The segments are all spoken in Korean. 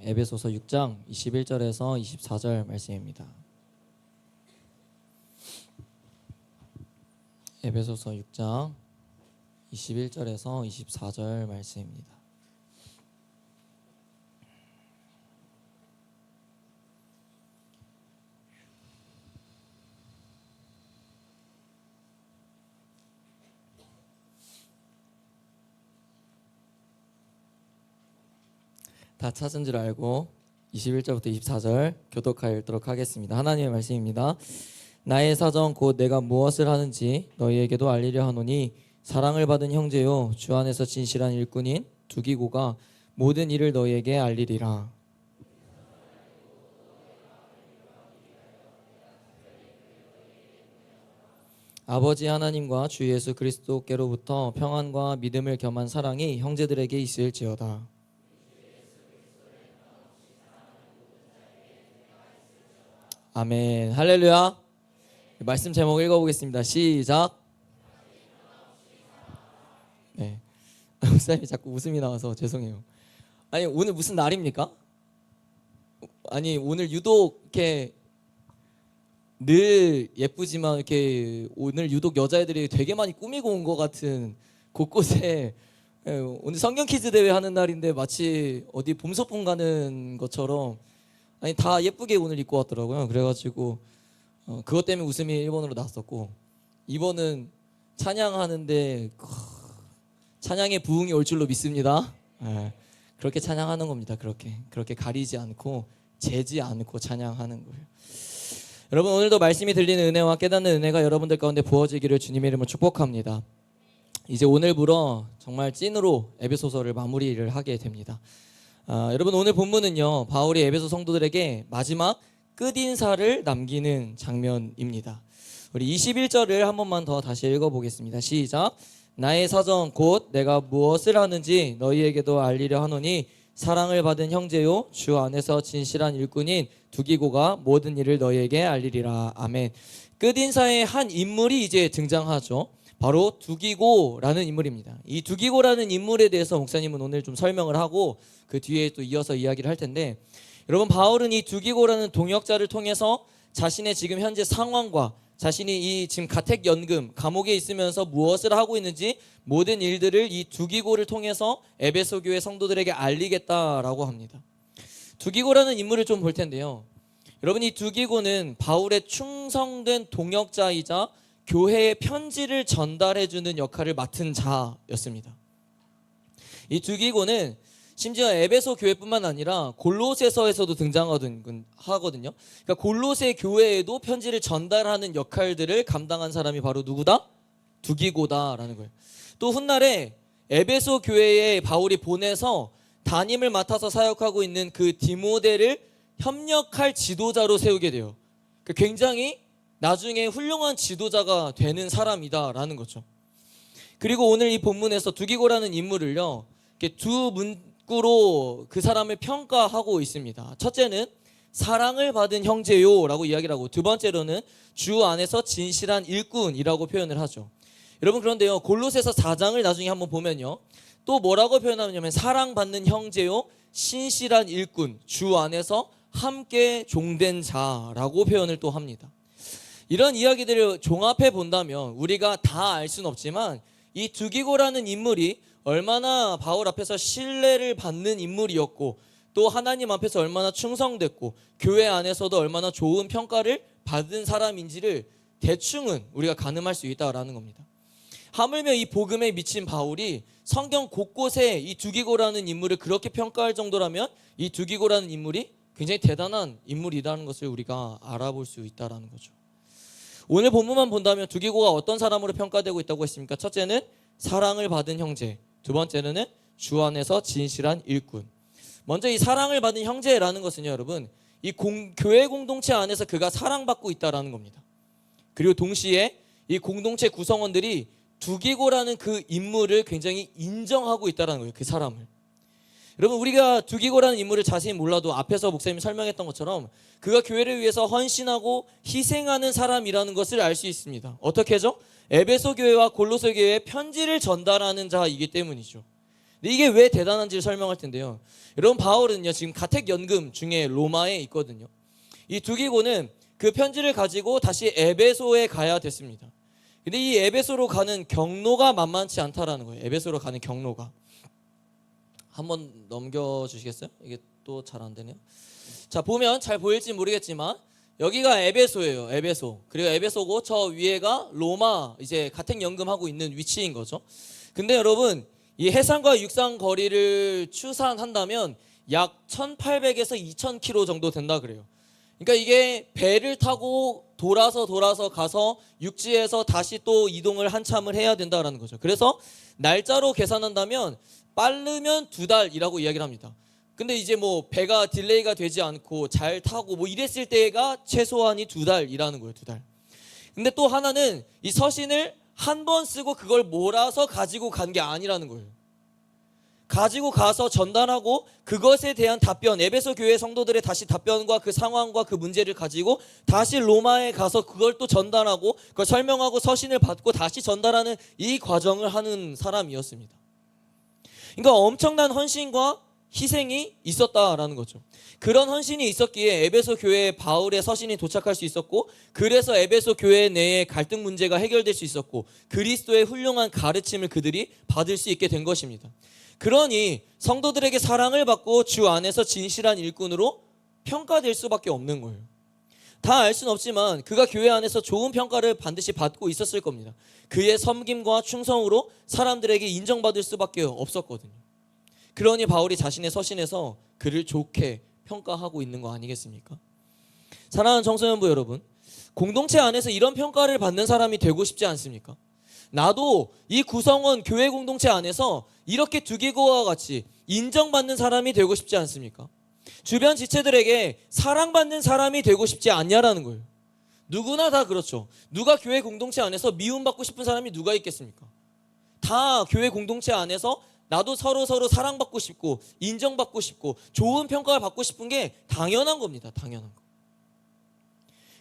에베소서 6장 21절에서 24절 말씀입니다. 에베소서 6장 21절에서 24절 말씀입니다. 다 찾은 줄 알고 21절부터 24절 교독하여 읽도록 하겠습니다. 하나님의 말씀입니다. 나의 사정 곧 내가 무엇을 하는지 너희에게도 알리려 하노니 사랑을 받은 형제요 주 안에서 진실한 일꾼인 두기고가 모든 일을 너희에게 알리리라. 아버지 하나님과 주 예수 그리스도께로부터 평안과 믿음을 겸한 사랑이 형제들에게 있을지어다. 아멘. 할렐루야. 말씀 제목 읽어보겠습니다. 시작. 네. 목사님이 자꾸 웃음이 나와서 죄송해요. 아니 오늘 무슨 날입니까? 아니 오늘 유독 이렇게 늘 예쁘지만 이렇게 오늘 유독 여자애들이 되게 많이 꾸미고 온 것 같은 곳곳에 오늘 성경 퀴즈 대회 하는 날인데 마치 어디 봄 소풍 가는 것처럼 아니 다 예쁘게 오늘 입고 왔더라고요. 그래가지고 그것 때문에 웃음이 1번으로 나왔었고 2번은 찬양하는데 찬양의 부흥이 올 줄로 믿습니다. 그렇게 찬양하는 겁니다. 그렇게 가리지 않고 재지 않고 찬양하는 거예요. 여러분 오늘도 말씀이 들리는 은혜와 깨닫는 은혜가 여러분들 가운데 부어지기를 주님의 이름으로 축복합니다. 이제 오늘부터 정말 찐으로 에베소서를 마무리를 하게 됩니다. 여러분 오늘 본문은요 바울이 에베소 성도들에게 마지막 끝인사를 남기는 장면입니다. 우리 21절을 한 번만 더 다시 읽어보겠습니다. 시작. 나의 사정 곧 내가 무엇을 하는지 너희에게도 알리려 하노니 사랑을 받은 형제요 주 안에서 진실한 일꾼인 두기고가 모든 일을 너희에게 알리리라. 아멘. 끝인사의 한 인물이 이제 등장하죠. 바로 두기고라는 인물입니다. 이 두기고라는 인물에 대해서 목사님은 오늘 좀 설명을 하고 그 뒤에 또 이어서 이야기를 할 텐데, 여러분 바울은 이 두기고라는 동역자를 통해서 자신의 지금 현재 상황과 자신이 이 지금 가택연금 감옥에 있으면서 무엇을 하고 있는지 모든 일들을 이 두기고를 통해서 에베소 교회 성도들에게 알리겠다라고 합니다. 두기고라는 인물을 좀 볼 텐데요. 여러분 이 두기고는 바울의 충성된 동역자이자 교회의 편지를 전달해주는 역할을 맡은 자였습니다. 이 두기고는 심지어 에베소 교회뿐만 아니라 골로새서에서도 등장하거든요. 그러니까 골로새 교회에도 편지를 전달하는 역할들을 감당한 사람이 바로 누구다? 두기고다라는 거예요. 또 훗날에 에베소 교회에 바울이 보내서 담임을 맡아서 사역하고 있는 그 디모데를 협력할 지도자로 세우게 돼요. 그러니까 굉장히 나중에 훌륭한 지도자가 되는 사람이다라는 거죠. 그리고 오늘 이 본문에서 두기고라는 인물을요 이렇게 두 문구로 그 사람을 평가하고 있습니다. 첫째는 사랑을 받은 형제요 라고 이야기를 하고, 두 번째로는 주 안에서 진실한 일꾼이라고 표현을 하죠. 여러분 그런데요 골로새서 4장을 나중에 한번 보면요 또 뭐라고 표현하냐면 사랑받는 형제요 신실한 일꾼 주 안에서 함께 종된 자라고 표현을 또 합니다. 이런 이야기들을 종합해 본다면 우리가 다 알 수는 없지만 이 두기고라는 인물이 얼마나 바울 앞에서 신뢰를 받는 인물이었고 또 하나님 앞에서 얼마나 충성됐고 교회 안에서도 얼마나 좋은 평가를 받은 사람인지를 대충은 우리가 가늠할 수 있다라는 겁니다. 하물며 이 복음에 미친 바울이 성경 곳곳에 이 두기고라는 인물을 그렇게 평가할 정도라면 이 두기고라는 인물이 굉장히 대단한 인물이라는 것을 우리가 알아볼 수 있다라는 거죠. 오늘 본문만 본다면 두기고가 어떤 사람으로 평가되고 있다고 했습니까? 첫째는 사랑을 받은 형제, 두 번째는 주 안에서 진실한 일꾼. 먼저 이 사랑을 받은 형제라는 것은요 여러분 이 교회 공동체 안에서 그가 사랑받고 있다라는 겁니다. 그리고 동시에 이 공동체 구성원들이 두기고라는 그 인물을 굉장히 인정하고 있다라는 거예요. 그 사람을. 여러분 우리가 두기고라는 인물을 자세히 몰라도 앞에서 목사님이 설명했던 것처럼 그가 교회를 위해서 헌신하고 희생하는 사람이라는 것을 알 수 있습니다. 어떻게 하죠? 에베소 교회와 골로새 교회에 편지를 전달하는 자이기 때문이죠. 근데 이게 왜 대단한지를 설명할 텐데요. 여러분 바울은요 지금 가택연금 중에 로마에 있거든요. 이 두기고는 그 편지를 가지고 다시 에베소에 가야 됐습니다. 근데 이 에베소로 가는 경로가 만만치 않다라는 거예요. 에베소로 가는 경로가. 한번 넘겨주시겠어요? 이게 또 잘 안 되네요. 자, 보면 잘 보일지 모르겠지만 여기가 에베소예요. 에베소. 그리고 에베소고 저 위에가 로마, 이제 가택연금하고 있는 위치인 거죠. 근데 여러분 이 해상과 육상 거리를 추산한다면 약 1800에서 2000km 정도 된다 그래요. 그러니까 이게 배를 타고 돌아서 가서 육지에서 다시 또 이동을 한참을 해야 된다라는 거죠. 그래서 날짜로 계산한다면 빠르면 2달이라고 이야기를 합니다. 근데 이제 뭐 배가 딜레이가 되지 않고 잘 타고 뭐 이랬을 때가 최소한이 2달이라는 거예요. 2달. 근데 또 하나는 이 서신을 한 번 쓰고 그걸 몰아서 가지고 간 게 아니라는 거예요. 가지고 가서 전달하고 그것에 대한 답변, 에베소 교회 성도들의 다시 답변과 그 상황과 그 문제를 가지고 다시 로마에 가서 그걸 또 전달하고 그걸 설명하고 서신을 받고 다시 전달하는 이 과정을 하는 사람이었습니다. 그러니까 엄청난 헌신과 희생이 있었다라는 거죠. 그런 헌신이 있었기에 에베소 교회에 바울의 서신이 도착할 수 있었고, 그래서 에베소 교회 내에 갈등 문제가 해결될 수 있었고, 그리스도의 훌륭한 가르침을 그들이 받을 수 있게 된 것입니다. 그러니 성도들에게 사랑을 받고 주 안에서 진실한 일꾼으로 평가될 수밖에 없는 거예요. 다 알 수는 없지만 그가 교회 안에서 좋은 평가를 반드시 받고 있었을 겁니다. 그의 섬김과 충성으로 사람들에게 인정받을 수밖에 없었거든요. 그러니 바울이 자신의 서신에서 그를 좋게 평가하고 있는 거 아니겠습니까? 사랑하는 청소년부 여러분, 공동체 안에서 이런 평가를 받는 사람이 되고 싶지 않습니까? 나도 이 구성원 교회 공동체 안에서 이렇게 두기고와 같이 인정받는 사람이 되고 싶지 않습니까? 주변 지체들에게 사랑받는 사람이 되고 싶지 않냐라는 거예요. 누구나 다 그렇죠. 누가 교회 공동체 안에서 미움받고 싶은 사람이 누가 있겠습니까? 다 교회 공동체 안에서 나도 서로 사랑받고 싶고 인정받고 싶고 좋은 평가를 받고 싶은 게 당연한 겁니다. 당연한 거.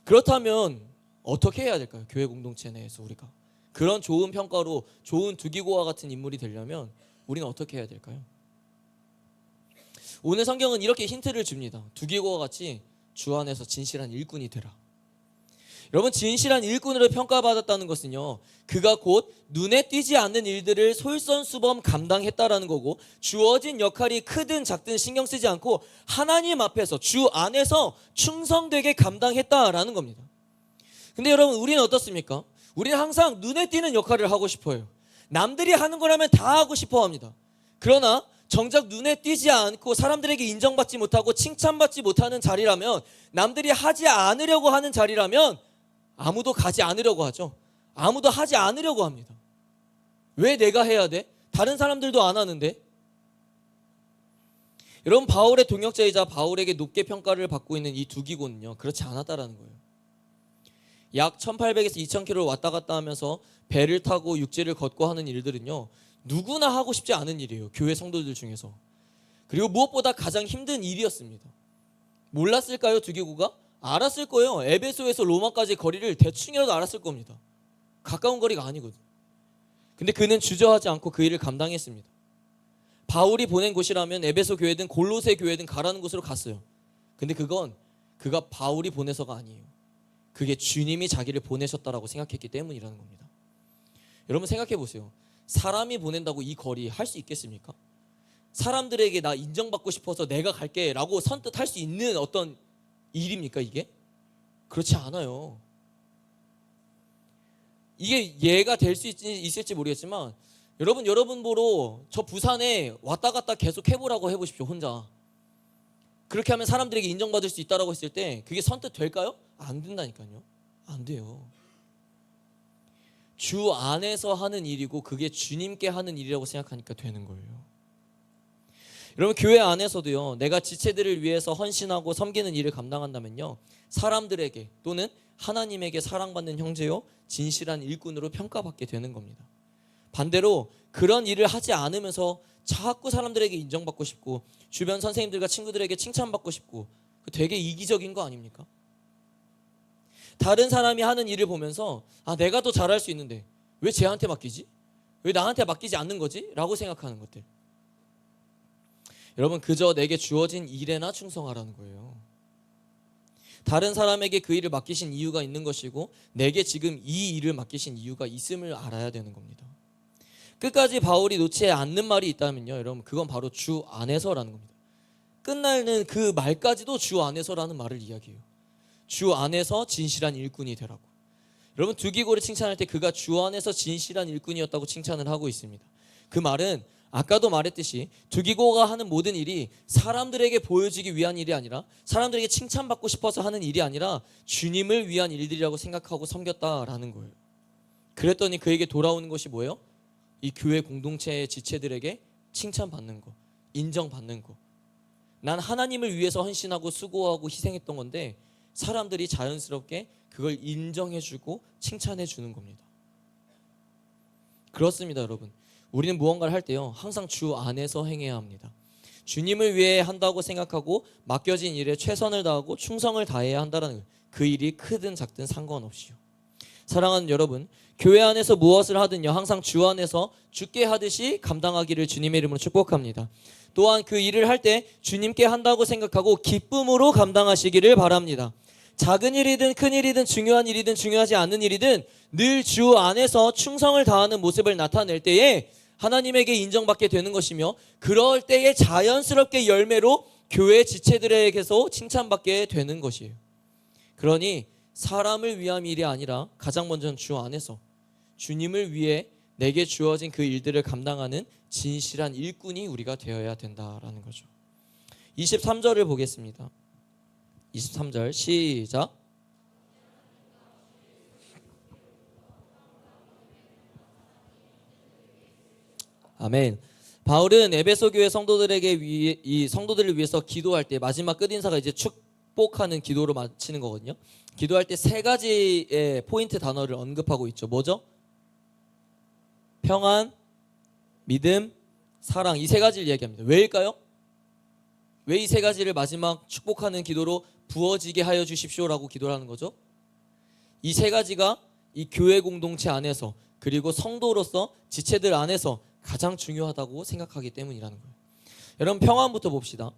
그렇다면 어떻게 해야 될까요? 교회 공동체 내에서 우리가 그런 좋은 평가로 좋은 두기고와 같은 인물이 되려면 우리는 어떻게 해야 될까요? 오늘 성경은 이렇게 힌트를 줍니다. 두기고와 같이 주 안에서 진실한 일꾼이 되라. 여러분, 진실한 일꾼으로 평가받았다는 것은요, 그가 곧 눈에 띄지 않는 일들을 솔선수범 감당했다라는 거고, 주어진 역할이 크든 작든 신경 쓰지 않고 하나님 앞에서 주 안에서 충성되게 감당했다라는 겁니다. 근데 여러분, 우리는 어떻습니까? 우리는 항상 눈에 띄는 역할을 하고 싶어요. 남들이 하는 거라면 다 하고 싶어 합니다. 그러나 정작 눈에 띄지 않고 사람들에게 인정받지 못하고 칭찬받지 못하는 자리라면, 남들이 하지 않으려고 하는 자리라면 아무도 가지 않으려고 하죠. 아무도 하지 않으려고 합니다. 왜 내가 해야 돼? 다른 사람들도 안 하는데. 여러분, 바울의 동역자이자 바울에게 높게 평가를 받고 있는 이 두기고는요, 그렇지 않았다라는 거예요. 약 1800에서 2000km를 왔다 갔다 하면서 배를 타고 육지를 걷고 하는 일들은요, 누구나 하고 싶지 않은 일이에요. 교회 성도들 중에서. 그리고 무엇보다 가장 힘든 일이었습니다. 몰랐을까요, 두기고가? 알았을 거예요. 에베소에서 로마까지 거리를 대충이라도 알았을 겁니다. 가까운 거리가 아니거든. 근데 그는 주저하지 않고 그 일을 감당했습니다. 바울이 보낸 곳이라면 에베소 교회든 골로새 교회든 가라는 곳으로 갔어요. 근데 그건 그가 바울이 보내서가 아니에요. 그게 주님이 자기를 보내셨다라고 생각했기 때문이라는 겁니다. 여러분, 생각해 보세요. 사람이 보낸다고 이 거리 할 수 있겠습니까? 사람들에게 나 인정받고 싶어서 내가 갈게 라고 선뜻 할 수 있는 어떤 일입니까 이게? 그렇지 않아요. 이게 예가 될 수 있을지 모르겠지만, 여러분 보러 저 부산에 왔다 갔다 계속 해보라고 해보십시오. 혼자. 그렇게 하면 사람들에게 인정받을 수 있다라고 했을 때 그게 선뜻 될까요? 안 된다니까요. 안 돼요. 주 안에서 하는 일이고 그게 주님께 하는 일이라고 생각하니까 되는 거예요. 여러분, 교회 안에서도요, 내가 지체들을 위해서 헌신하고 섬기는 일을 감당한다면요, 사람들에게 또는 하나님에게 사랑받는 형제요, 진실한 일꾼으로 평가받게 되는 겁니다. 반대로 그런 일을 하지 않으면서 자꾸 사람들에게 인정받고 싶고 주변 선생님들과 친구들에게 칭찬받고 싶고, 되게 이기적인 거 아닙니까? 다른 사람이 하는 일을 보면서 내가 더 잘할 수 있는데 왜 쟤한테 맡기지? 왜 나한테 맡기지 않는 거지? 라고 생각하는 것들. 여러분, 그저 내게 주어진 일에나 충성하라는 거예요. 다른 사람에게 그 일을 맡기신 이유가 있는 것이고 내게 지금 이 일을 맡기신 이유가 있음을 알아야 되는 겁니다. 끝까지 바울이 놓지 않는 말이 있다면요, 여러분, 그건 바로 주 안에서라는 겁니다. 끝나는 그 말까지도 주 안에서라는 말을 이야기해요. 주 안에서 진실한 일꾼이 되라고. 여러분, 두기고를 칭찬할 때 그가 주 안에서 진실한 일꾼이었다고 칭찬을 하고 있습니다. 그 말은 아까도 말했듯이 두기고가 하는 모든 일이 사람들에게 보여지기 위한 일이 아니라, 사람들에게 칭찬받고 싶어서 하는 일이 아니라 주님을 위한 일들이라고 생각하고 섬겼다라는 거예요. 그랬더니 그에게 돌아오는 것이 뭐예요? 이 교회 공동체의 지체들에게 칭찬받는 거, 인정받는 거. 난 하나님을 위해서 헌신하고 수고하고 희생했던 건데 사람들이 자연스럽게 그걸 인정해주고 칭찬해주는 겁니다. 그렇습니다, 여러분. 우리는 무언가를 할 때요, 항상 주 안에서 행해야 합니다. 주님을 위해 한다고 생각하고 맡겨진 일에 최선을 다하고 충성을 다해야 한다는 거예요. 그 일이 크든 작든 상관없이요. 사랑하는 여러분, 교회 안에서 무엇을 하든요, 항상 주 안에서 주께 하듯이 감당하기를 주님의 이름으로 축복합니다. 또한 그 일을 할 때 주님께 한다고 생각하고 기쁨으로 감당하시기를 바랍니다. 작은 일이든 큰 일이든 중요한 일이든 중요하지 않는 일이든 늘 주 안에서 충성을 다하는 모습을 나타낼 때에 하나님에게 인정받게 되는 것이며, 그럴 때에 자연스럽게 열매로 교회 지체들에게서 칭찬받게 되는 것이에요. 그러니 사람을 위한 일이 아니라 가장 먼저는 주 안에서 주님을 위해 내게 주어진 그 일들을 감당하는 진실한 일꾼이 우리가 되어야 된다라는 거죠. 23절을 보겠습니다. 23절 시작. 아멘. 바울은 에베소 교회 성도들을 위해서 기도할 때 마지막 끝인사가 이제 축복하는 기도로 마치는 거거든요. 기도할 때 세 가지의 포인트 단어를 언급하고 있죠. 뭐죠? 평안, 믿음, 사랑, 이 세 가지를 이야기합니다. 왜일까요? 왜 이 세 가지를 마지막 축복하는 기도로 부어지게 하여 주십시오라고 기도를 하는 거죠? 이 세 가지가 이 교회 공동체 안에서, 그리고 성도로서 지체들 안에서 가장 중요하다고 생각하기 때문이라는 거예요. 여러분, 평안부터 봅시다.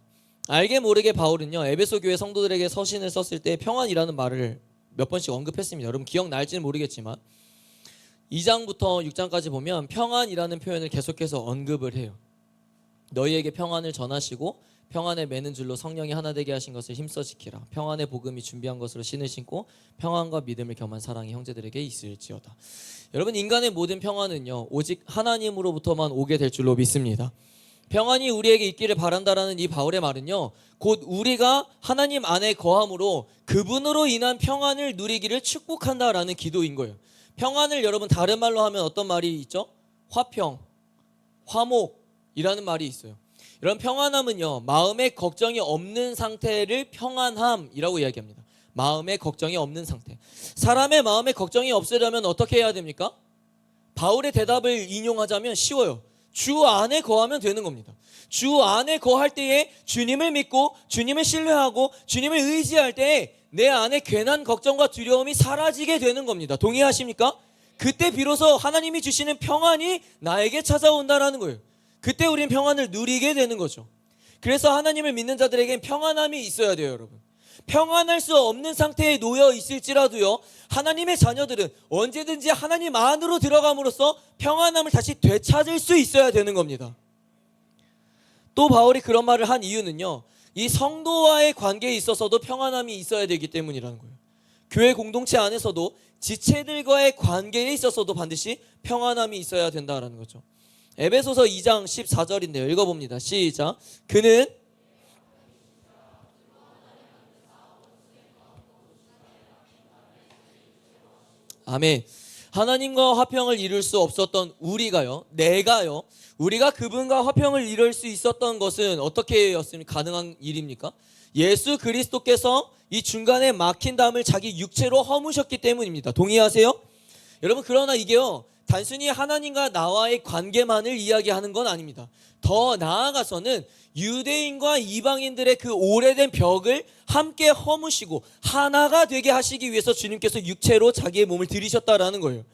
알게 모르게 바울은요, 에베소 교회 성도들에게 서신을 썼을 때 평안이라는 말을 몇 번씩 언급했습니다. 여러분 기억날지는 모르겠지만 2장부터 6장까지 보면 평안이라는 표현을 계속해서 언급을 해요. 너희에게 평안을 전하시고 평안에 매는 줄로 성령이 하나 되게 하신 것을 힘써 지키라. 평안의 복음이 준비한 것으로 신을 신고 평안과 믿음을 겸한 사랑이 형제들에게 있을지어다. 여러분, 인간의 모든 평안은요, 오직 하나님으로부터만 오게 될 줄로 믿습니다. 평안이 우리에게 있기를 바란다라는 이 바울의 말은요, 곧 우리가 하나님 안에 거함으로 그분으로 인한 평안을 누리기를 축복한다라는 기도인 거예요. 평안을 여러분 다른 말로 하면 어떤 말이 있죠? 화평, 화목이라는 말이 있어요. 여러분, 평안함은요, 마음에 걱정이 없는 상태를 평안함이라고 이야기합니다. 마음에 걱정이 없는 상태. 사람의 마음에 걱정이 없으려면 어떻게 해야 됩니까? 바울의 대답을 인용하자면 쉬워요. 주 안에 거하면 되는 겁니다. 주 안에 거할 때에 주님을 믿고 주님을 신뢰하고 주님을 의지할 때에 내 안에 괜한 걱정과 두려움이 사라지게 되는 겁니다. 동의하십니까? 그때 비로소 하나님이 주시는 평안이 나에게 찾아온다라는 거예요. 그때 우리는 평안을 누리게 되는 거죠. 그래서 하나님을 믿는 자들에겐 평안함이 있어야 돼요, 여러분. 평안할 수 없는 상태에 놓여 있을지라도요, 하나님의 자녀들은 언제든지 하나님 안으로 들어감으로써 평안함을 다시 되찾을 수 있어야 되는 겁니다. 또 바울이 그런 말을 한 이유는요, 이 성도와의 관계에 있어서도 평안함이 있어야 되기 때문이라는 거예요. 교회 공동체 안에서도 지체들과의 관계에 있어서도 반드시 평안함이 있어야 된다는 거죠. 에베소서 2장 14절인데요. 읽어봅니다. 시작. 그는 아멘. 하나님과 화평을 이룰 수 없었던 우리가요, 우리가 그분과 화평을 이룰 수 있었던 것은 어떻게 가능한 일입니까? 예수 그리스도께서 이 중간에 막힌 담을 자기 육체로 허무셨기 때문입니다. 동의하세요? 여러분, 그러나 이게요, 단순히 하나님과 나와의 관계만을 이야기하는 건 아닙니다. 더 나아가서는 유대인과 이방인들의 그 오래된 벽을 함께 허무시고 하나가 되게 하시기 위해서 주님께서 육체로 자기의 몸을 들이셨다라는 거예요.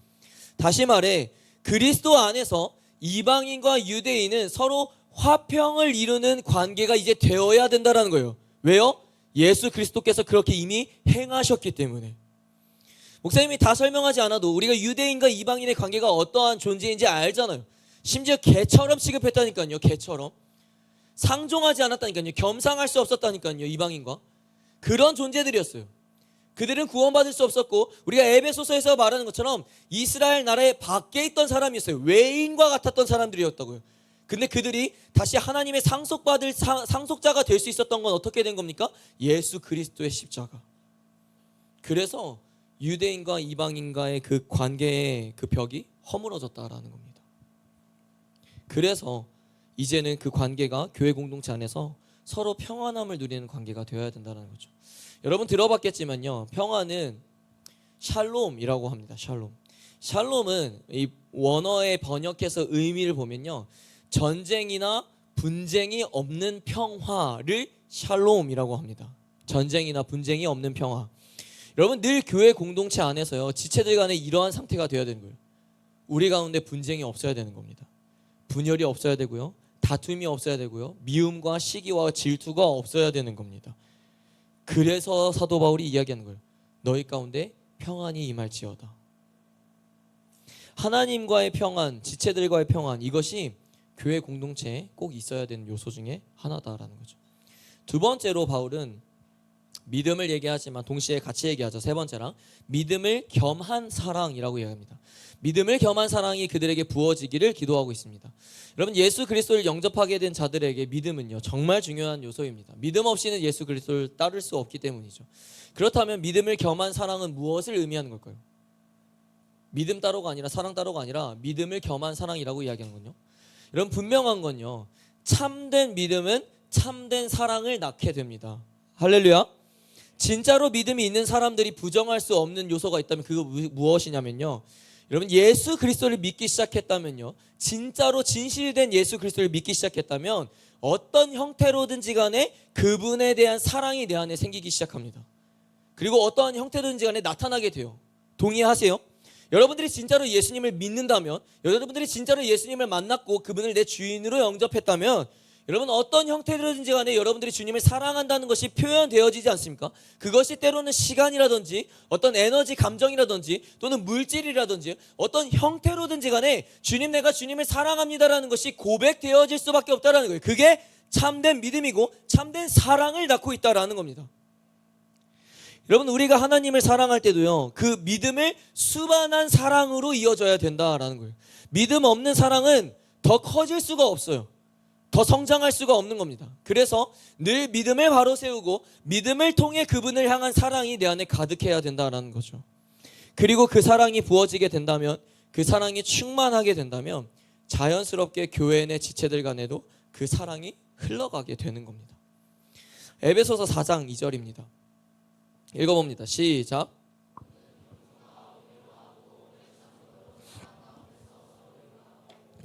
다시 말해, 그리스도 안에서 이방인과 유대인은 서로 화평을 이루는 관계가 이제 되어야 된다라는 거예요. 왜요? 예수 그리스도께서 그렇게 이미 행하셨기 때문에. 목사님이 다 설명하지 않아도 우리가 유대인과 이방인의 관계가 어떠한 존재인지 알잖아요. 심지어 개처럼 취급했다니까요. 개처럼. 상종하지 않았다니까요. 겸상할 수 없었다니까요. 이방인과. 그런 존재들이었어요. 그들은 구원받을 수 없었고, 우리가 에베소서에서 말하는 것처럼 이스라엘 나라의 밖에 있던 사람이었어요. 외인과 같았던 사람들이었다고요. 근데 그들이 다시 하나님의 상속자가 될 수 있었던 건 어떻게 된 겁니까? 예수 그리스도의 십자가. 그래서 유대인과 이방인과의 그 관계의 그 벽이 허물어졌다라는 겁니다. 그래서 이제는 그 관계가 교회 공동체 안에서 서로 평안함을 누리는 관계가 되어야 된다는 거죠. 여러분 들어봤겠지만요, 평안은 샬롬이라고 합니다. 샬롬은 이 원어의 번역해서 의미를 보면요, 전쟁이나 분쟁이 없는 평화를 샬롬이라고 합니다. 전쟁이나 분쟁이 없는 평화. 여러분 늘 교회 공동체 안에서요, 지체들 간에 이러한 상태가 되어야 되는 거예요. 우리 가운데 분쟁이 없어야 되는 겁니다. 분열이 없어야 되고요, 다툼이 없어야 되고요, 미움과 시기와 질투가 없어야 되는 겁니다. 그래서 사도 바울이 이야기하는 거예요. 너희 가운데 평안이 임할지어다. 하나님과의 평안, 지체들과의 평안, 이것이 교회 공동체에 꼭 있어야 되는 요소 중에 하나다라는 거죠. 두 번째로 바울은 믿음을 얘기하지만 동시에 같이 얘기하죠. 세 번째랑 믿음을 겸한 사랑이라고 이야기합니다. 믿음을 겸한 사랑이 그들에게 부어지기를 기도하고 있습니다. 여러분 예수 그리스도를 영접하게 된 자들에게 믿음은요 정말 중요한 요소입니다. 믿음 없이는 예수 그리스도를 따를 수 없기 때문이죠. 그렇다면 믿음을 겸한 사랑은 무엇을 의미하는 걸까요? 믿음 따로가 아니라 사랑 따로가 아니라 믿음을 겸한 사랑이라고 이야기하는 건요, 여러분 분명한 건요, 참된 믿음은 참된 사랑을 낳게 됩니다. 할렐루야. 진짜로 믿음이 있는 사람들이 부정할 수 없는 요소가 있다면 그거 무엇이냐면요, 여러분 예수 그리스도를 믿기 시작했다면요, 진짜로 진실된 예수 그리스도를 믿기 시작했다면 어떤 형태로든지 간에 그분에 대한 사랑이 내 안에 생기기 시작합니다. 그리고 어떠한 형태로든지 간에 나타나게 돼요. 동의하세요? 여러분들이 진짜로 예수님을 믿는다면, 여러분들이 진짜로 예수님을 만났고 그분을 내 주인으로 영접했다면, 여러분 어떤 형태로든지 간에 여러분들이 주님을 사랑한다는 것이 표현되어지지 않습니까? 그것이 때로는 시간이라든지 어떤 에너지 감정이라든지 또는 물질이라든지 어떤 형태로든지 간에 주님, 내가 주님을 사랑합니다라는 것이 고백되어질 수밖에 없다라는 거예요. 그게 참된 믿음이고 참된 사랑을 낳고 있다라는 겁니다. 여러분 우리가 하나님을 사랑할 때도요, 그 믿음을 수반한 사랑으로 이어져야 된다라는 거예요. 믿음 없는 사랑은 더 커질 수가 없어요. 더 성장할 수가 없는 겁니다. 그래서 늘 믿음을 바로 세우고 믿음을 통해 그분을 향한 사랑이 내 안에 가득해야 된다는 거죠. 그리고 그 사랑이 부어지게 된다면, 그 사랑이 충만하게 된다면 자연스럽게 교회 내 지체들 간에도 그 사랑이 흘러가게 되는 겁니다. 에베소서 4장 2절입니다. 읽어봅니다. 시작.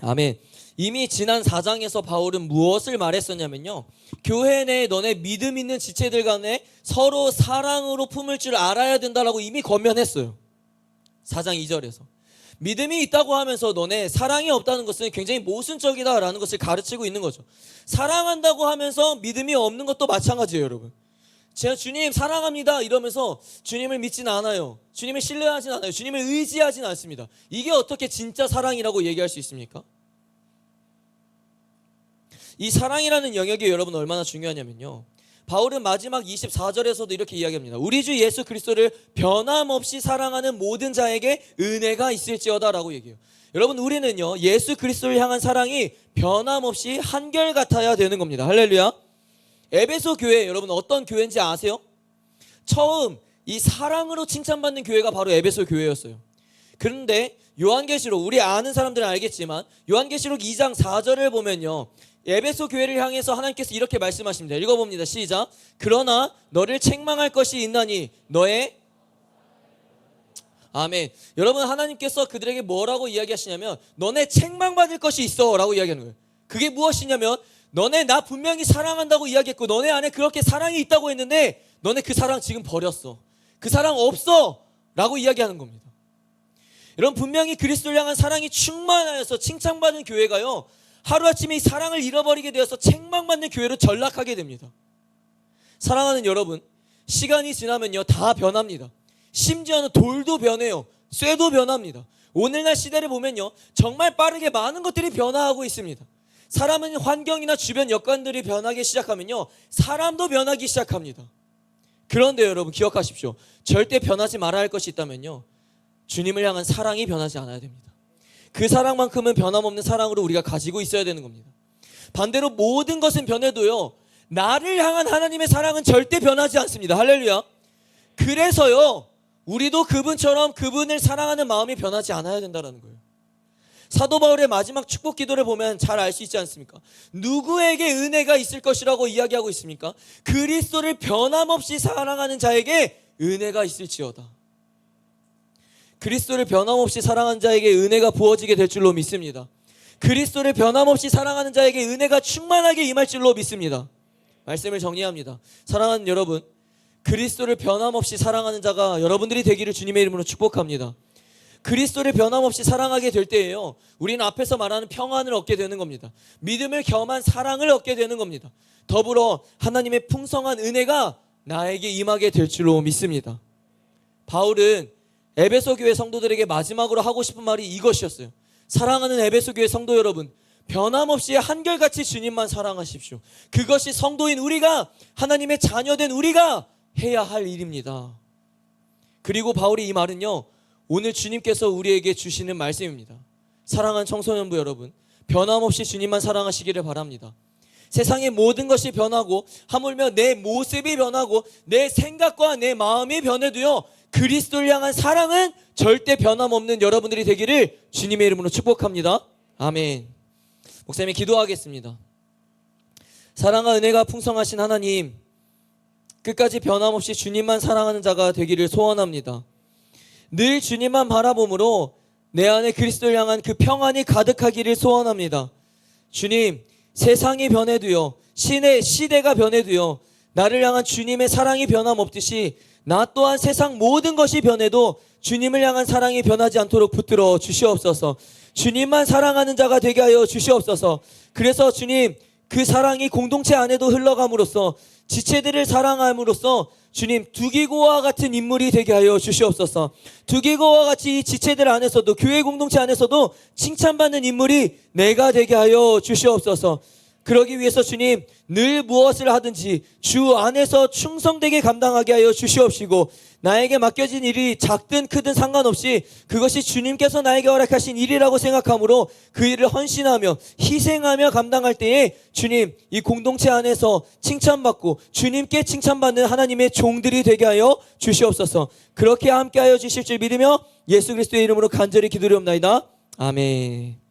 아멘. 이미 지난 4장에서 바울은 무엇을 말했었냐면요, 교회 내에 너네 믿음 있는 지체들 간에 서로 사랑으로 품을 줄 알아야 된다라고 이미 권면했어요. 4장 2절에서 믿음이 있다고 하면서 너네 사랑이 없다는 것은 굉장히 모순적이다라는 것을 가르치고 있는 거죠. 사랑한다고 하면서 믿음이 없는 것도 마찬가지예요. 여러분 제가 주님 사랑합니다 이러면서 주님을 믿진 않아요, 주님을 신뢰하진 않아요, 주님을 의지하진 않습니다. 이게 어떻게 진짜 사랑이라고 얘기할 수 있습니까? 이 사랑이라는 영역이 여러분 얼마나 중요하냐면요, 바울은 마지막 24절에서도 이렇게 이야기합니다. 우리 주 예수 그리스도를 변함없이 사랑하는 모든 자에게 은혜가 있을지어다 라고 얘기해요. 여러분 우리는요 예수 그리스도를 향한 사랑이 변함없이 한결같아야 되는 겁니다. 할렐루야. 에베소 교회 여러분 어떤 교회인지 아세요? 처음 이 사랑으로 칭찬받는 교회가 바로 에베소 교회였어요. 그런데 요한계시록, 우리 아는 사람들은 알겠지만 요한계시록 2장 4절을 보면요, 에베소 교회를 향해서 하나님께서 이렇게 말씀하십니다. 읽어봅니다. 시작. 그러나 너를 책망할 것이 있나니 너의 아멘. 여러분 하나님께서 그들에게 뭐라고 이야기하시냐면 너네 책망받을 것이 있어 라고 이야기하는 거예요. 그게 무엇이냐면 너네 나 분명히 사랑한다고 이야기했고 너네 안에 그렇게 사랑이 있다고 했는데 너네 그 사랑 지금 버렸어, 그 사랑 없어 라고 이야기하는 겁니다. 여러분 분명히 그리스도를 향한 사랑이 충만하여서 칭찬받은 교회가요, 하루아침에 이 사랑을 잃어버리게 되어서 책망받는 교회로 전락하게 됩니다. 사랑하는 여러분, 시간이 지나면요 다 변합니다. 심지어는 돌도 변해요. 쇠도 변합니다. 오늘날 시대를 보면요 정말 빠르게 많은 것들이 변화하고 있습니다. 사람은 환경이나 주변 여건들이 변하기 시작하면요 사람도 변하기 시작합니다. 그런데 여러분 기억하십시오. 절대 변하지 말아야 할 것이 있다면요 주님을 향한 사랑이 변하지 않아야 됩니다. 그 사랑만큼은 변함없는 사랑으로 우리가 가지고 있어야 되는 겁니다. 반대로 모든 것은 변해도요 나를 향한 하나님의 사랑은 절대 변하지 않습니다. 할렐루야. 그래서요 우리도 그분처럼 그분을 사랑하는 마음이 변하지 않아야 된다는 거예요. 사도 바울의 마지막 축복 기도를 보면 잘 알 수 있지 않습니까? 누구에게 은혜가 있을 것이라고 이야기하고 있습니까? 그리스도를 변함없이 사랑하는 자에게 은혜가 있을지어다. 그리스도를 변함없이 사랑하는 자에게 은혜가 부어지게 될 줄로 믿습니다. 그리스도를 변함없이 사랑하는 자에게 은혜가 충만하게 임할 줄로 믿습니다. 말씀을 정리합니다. 사랑하는 여러분, 그리스도를 변함없이 사랑하는 자가 여러분들이 되기를 주님의 이름으로 축복합니다. 그리스도를 변함없이 사랑하게 될 때에요 우리는 앞에서 말하는 평안을 얻게 되는 겁니다. 믿음을 겸한 사랑을 얻게 되는 겁니다. 더불어 하나님의 풍성한 은혜가 나에게 임하게 될 줄로 믿습니다. 바울은 에베소 교회 성도들에게 마지막으로 하고 싶은 말이 이것이었어요. 사랑하는 에베소 교회 성도 여러분, 변함없이 한결같이 주님만 사랑하십시오. 그것이 성도인 우리가, 하나님의 자녀된 우리가 해야 할 일입니다. 그리고 바울이 이 말은요 오늘 주님께서 우리에게 주시는 말씀입니다. 사랑하는 청소년부 여러분, 변함없이 주님만 사랑하시기를 바랍니다. 세상의 모든 것이 변하고 하물며 내 모습이 변하고 내 생각과 내 마음이 변해도요 그리스도를 향한 사랑은 절대 변함없는 여러분들이 되기를 주님의 이름으로 축복합니다. 아멘. 목사님이 기도하겠습니다. 사랑과 은혜가 풍성하신 하나님, 끝까지 변함없이 주님만 사랑하는 자가 되기를 소원합니다. 늘 주님만 바라봄으로 내 안에 그리스도를 향한 그 평안이 가득하기를 소원합니다. 주님, 세상이 변해도요 시대가 변해도요 나를 향한 주님의 사랑이 변함없듯이 나 또한 세상 모든 것이 변해도 주님을 향한 사랑이 변하지 않도록 붙들어 주시옵소서. 주님만 사랑하는 자가 되게 하여 주시옵소서. 그래서 주님, 그 사랑이 공동체 안에도 흘러감으로써 지체들을 사랑함으로써 주님, 두기고와 같은 인물이 되게 하여 주시옵소서. 두기고와 같이 이 지체들 안에서도, 교회 공동체 안에서도 칭찬받는 인물이 내가 되게 하여 주시옵소서. 그러기 위해서 주님, 늘 무엇을 하든지 주 안에서 충성되게 감당하게 하여 주시옵시고, 나에게 맡겨진 일이 작든 크든 상관없이 그것이 주님께서 나에게 허락하신 일이라고 생각하므로 그 일을 헌신하며 희생하며 감당할 때에 주님, 이 공동체 안에서 칭찬받고 주님께 칭찬받는 하나님의 종들이 되게 하여 주시옵소서. 그렇게 함께 하여 주실 줄 믿으며 예수 그리스도의 이름으로 간절히 기도드리옵나이다. 아멘.